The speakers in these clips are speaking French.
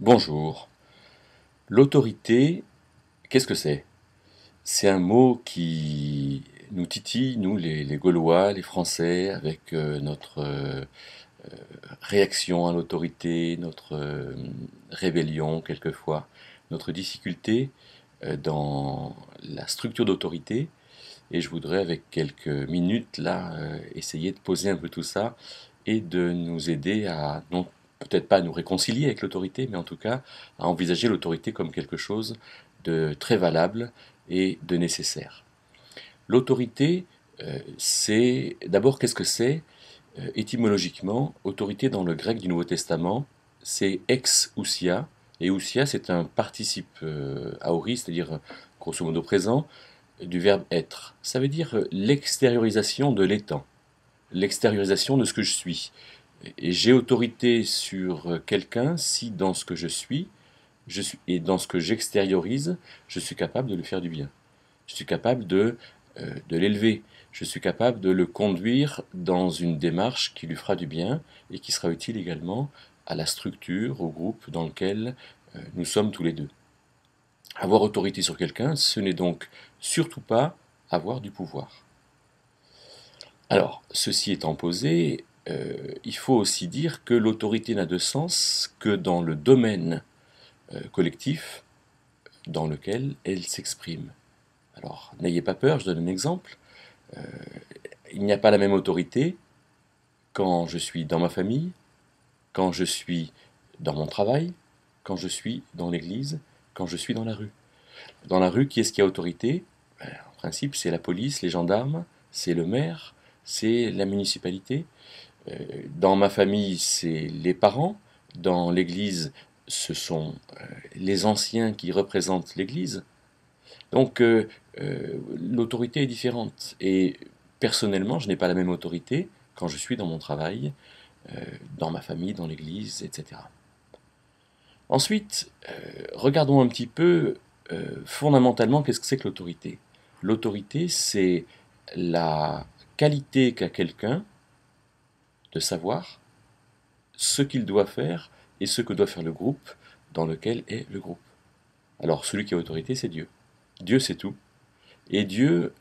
Bonjour. L'autorité, qu'est-ce que c'est? C'est un mot qui nous titille, nous les Gaulois, les Français, avec notre réaction à l'autorité, notre rébellion quelquefois, notre difficulté dans la structure d'autorité. Et je voudrais, avec quelques minutes là, essayer de poser un peu tout ça et de nous aider à, non peut-être pas à nous réconcilier avec l'autorité, mais en tout cas à envisager l'autorité comme quelque chose de très valable et de nécessaire. L'autorité, c'est d'abord qu'est-ce que c'est? Étymologiquement, autorité dans le grec du Nouveau Testament, c'est ex ousia, et ousia c'est un participe aori, c'est-à-dire grosso modo présent, du verbe être. Ça veut dire l'extériorisation de l'étant, l'extériorisation de ce que je suis. Et j'ai autorité sur quelqu'un si dans ce que je suis et dans ce que j'extériorise, je suis capable de lui faire du bien. Je suis capable de l'élever. Je suis capable de le conduire dans une démarche qui lui fera du bien et qui sera utile également à la structure, au groupe dans lequel nous sommes tous les deux. Avoir autorité sur quelqu'un, ce n'est donc surtout pas avoir du pouvoir. Alors, ceci étant posé, il faut aussi dire que l'autorité n'a de sens que dans le domaine collectif dans lequel elle s'exprime. Alors, n'ayez pas peur, je donne un exemple. Euh, il n'y a pas la même autorité quand je suis dans ma famille, quand je suis dans mon travail, quand je suis dans l'église, quand je suis dans la rue. Dans la rue, qui est-ce qui a autorité? En principe, c'est la police, les gendarmes, c'est le maire, c'est la municipalité. Dans ma famille, c'est les parents. Dans l'église, ce sont les anciens qui représentent l'église. Donc, l'autorité est différente. Et personnellement, je n'ai pas la même autorité quand je suis dans mon travail, dans ma famille, dans l'église, etc. Ensuite, regardons un petit peu fondamentalement qu'est-ce que c'est que l'autorité. L'autorité, c'est la qualité qu'a quelqu'un de savoir ce qu'il doit faire et ce que doit faire le groupe dans lequel est le groupe. Alors celui qui a autorité, c'est Dieu. Dieu, c'est tout. Et Dieu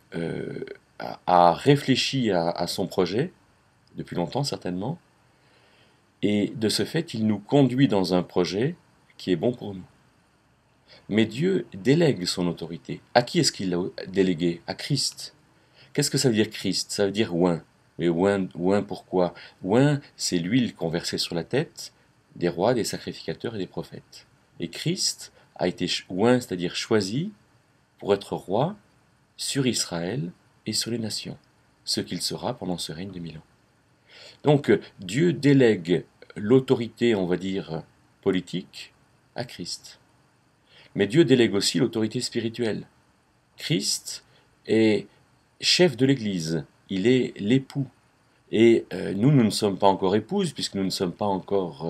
a réfléchi à son projet, depuis longtemps certainement, et de ce fait, il nous conduit dans un projet qui est bon pour nous. Mais Dieu délègue son autorité. À qui est-ce qu'il l'a délégué? À Christ. Qu'est-ce que ça veut dire Christ? Ça veut dire oint. Mais oint pourquoi? Oint, c'est l'huile qu'on versait sur la tête des rois, des sacrificateurs et des prophètes. Et Christ a été oint, c'est-à-dire choisi, pour être roi sur Israël et sur les nations, ce qu'il sera pendant ce règne de 1000 ans. Donc Dieu délègue l'autorité, on va dire, politique à Christ. Mais Dieu délègue aussi l'autorité spirituelle. Christ est chef de l'Église, il est l'époux. Et nous ne sommes pas encore épouses, puisque nous ne sommes pas encore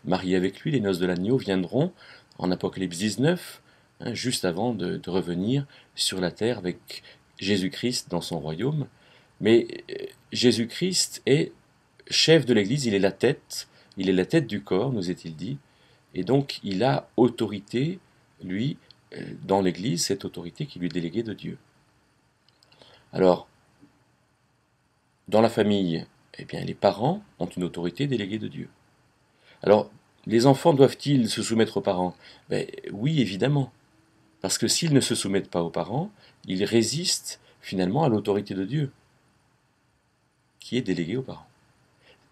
mariés avec lui. Les noces de l'agneau viendront en Apocalypse 19, hein, juste avant de revenir sur la terre avec Jésus-Christ dans son royaume. Mais Jésus-Christ est chef de l'Église, il est la tête du corps, nous est-il dit, et donc il a autorité, lui, dans l'Église, cette autorité qui lui est déléguée de Dieu. Alors, dans la famille, eh bien, les parents ont une autorité déléguée de Dieu. Alors, les enfants doivent-ils se soumettre aux parents? Ben, oui, évidemment. Parce que s'ils ne se soumettent pas aux parents, ils résistent finalement à l'autorité de Dieu, qui est déléguée aux parents.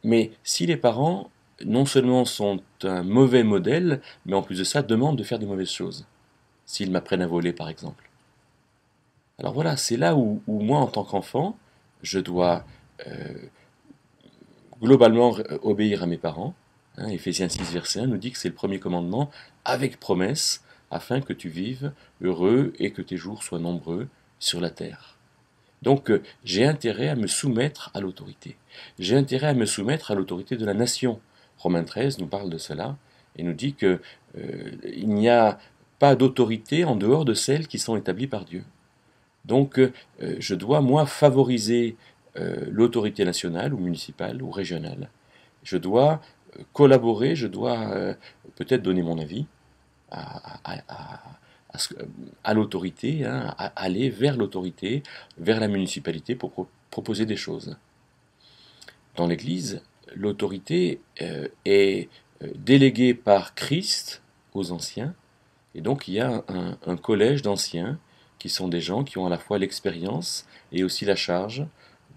Mais si les parents, non seulement sont un mauvais modèle, mais en plus de ça, demandent de faire de mauvaises choses, s'ils m'apprennent à voler, par exemple. Alors voilà, c'est là où moi, en tant qu'enfant, je dois globalement obéir à mes parents. Hein, Éphésiens 6, verset 1 nous dit que c'est le premier commandement, avec promesse, afin que tu vives heureux et que tes jours soient nombreux sur la terre. Donc j'ai intérêt à me soumettre à l'autorité. J'ai intérêt à me soumettre à l'autorité de la nation. Romains 13 nous parle de cela et nous dit que il n'y a pas d'autorité en dehors de celles qui sont établies par Dieu. Donc je dois, moi, favoriser l'autorité nationale ou municipale ou régionale. Je dois collaborer, je dois peut-être donner mon avis à à l'autorité, hein, à aller vers l'autorité, vers la municipalité pour proposer des choses. Dans l'Église, l'autorité est déléguée par Christ aux anciens, et donc il y a un collège d'anciens qui sont des gens qui ont à la fois l'expérience et aussi la charge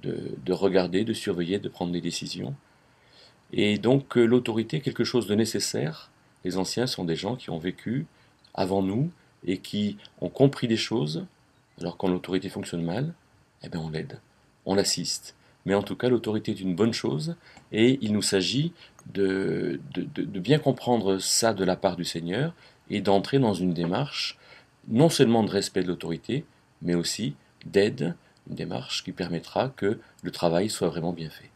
de regarder, de surveiller, de prendre des décisions. Et donc l'autorité est quelque chose de nécessaire. Les anciens sont des gens qui ont vécu avant nous et qui ont compris des choses. Alors quand l'autorité fonctionne mal, eh bien on l'aide, on l'assiste. Mais en tout cas, l'autorité est une bonne chose et il nous s'agit de bien comprendre ça de la part du Seigneur et d'entrer dans une démarche non seulement de respect de l'autorité, mais aussi d'aide, une démarche qui permettra que le travail soit vraiment bien fait.